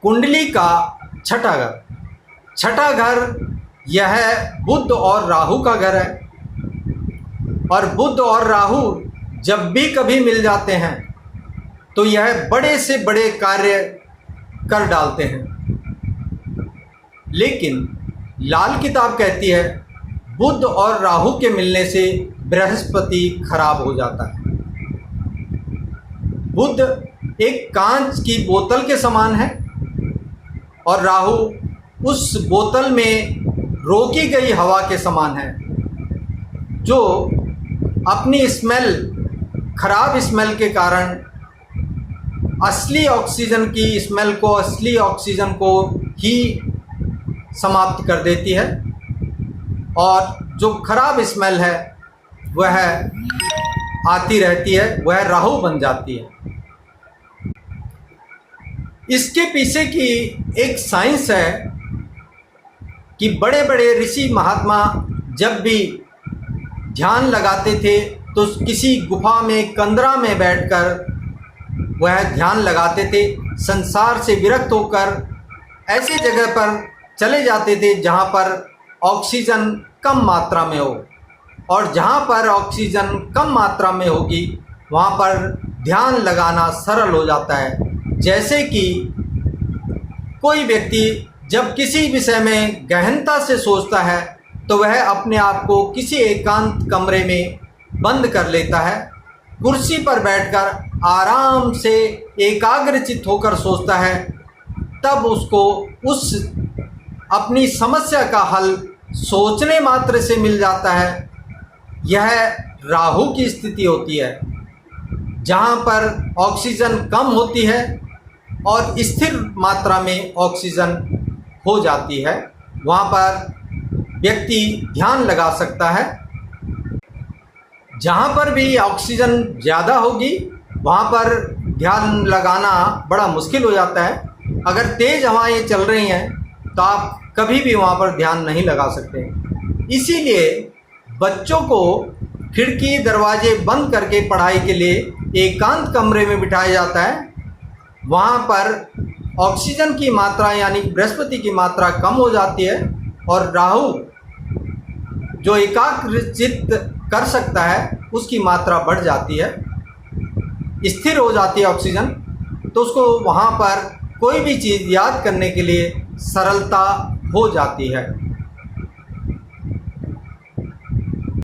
कुंडली का छठा घर। छठा घर यह बुध और राहु का घर है, और बुध और राहु जब भी कभी मिल जाते हैं तो यह बड़े से बड़े कार्य कर डालते हैं। लेकिन लाल किताब कहती है बुध और राहु के मिलने से बृहस्पति खराब हो जाता है। बुध एक कांच की बोतल के समान है और राहु उस बोतल में रोकी गई हवा के समान है, जो अपनी स्मेल, खराब स्मेल के कारण असली ऑक्सीजन की स्मेल को, असली ऑक्सीजन को ही समाप्त कर देती है, और जो खराब स्मेल है वह आती रहती है, वह राहु बन जाती है। इसके पीछे की एक साइंस है कि बड़े बड़े ऋषि महात्मा जब भी ध्यान लगाते थे तो किसी गुफा में, कंदरा में बैठकर वह ध्यान लगाते थे। संसार से विरक्त होकर ऐसी जगह पर चले जाते थे जहाँ पर ऑक्सीजन कम मात्रा में हो, और जहाँ पर ऑक्सीजन कम मात्रा में होगी वहाँ पर ध्यान लगाना सरल हो जाता है। जैसे कि कोई व्यक्ति जब किसी विषय में गहनता से सोचता है तो वह अपने आप को किसी एकांत कमरे में बंद कर लेता है, कुर्सी पर बैठकर आराम से एकाग्रचित्त होकर सोचता है, तब उसको उस अपनी समस्या का हल सोचने मात्र से मिल जाता है। यह राहु की स्थिति होती है, जहाँ पर ऑक्सीजन कम होती है और स्थिर मात्रा में ऑक्सीजन हो जाती है। वहाँ पर व्यक्ति ध्यान लगा सकता है। जहाँ पर भी ऑक्सीजन ज़्यादा होगी वहाँ पर ध्यान लगाना बड़ा मुश्किल हो जाता है। अगर तेज़ हवाएं चल रही हैं तो आप कभी भी वहाँ पर ध्यान नहीं लगा सकते। इसीलिए बच्चों को खिड़की दरवाजे बंद करके पढ़ाई के लिए एकांत कमरे में बिठाया जाता है। वहाँ पर ऑक्सीजन की मात्रा यानी बृहस्पति की मात्रा कम हो जाती है, और राहु जो एकाग्रचित्त कर सकता है उसकी मात्रा बढ़ जाती है, स्थिर हो जाती है ऑक्सीजन, तो उसको वहाँ पर कोई भी चीज़ याद करने के लिए सरलता हो जाती है।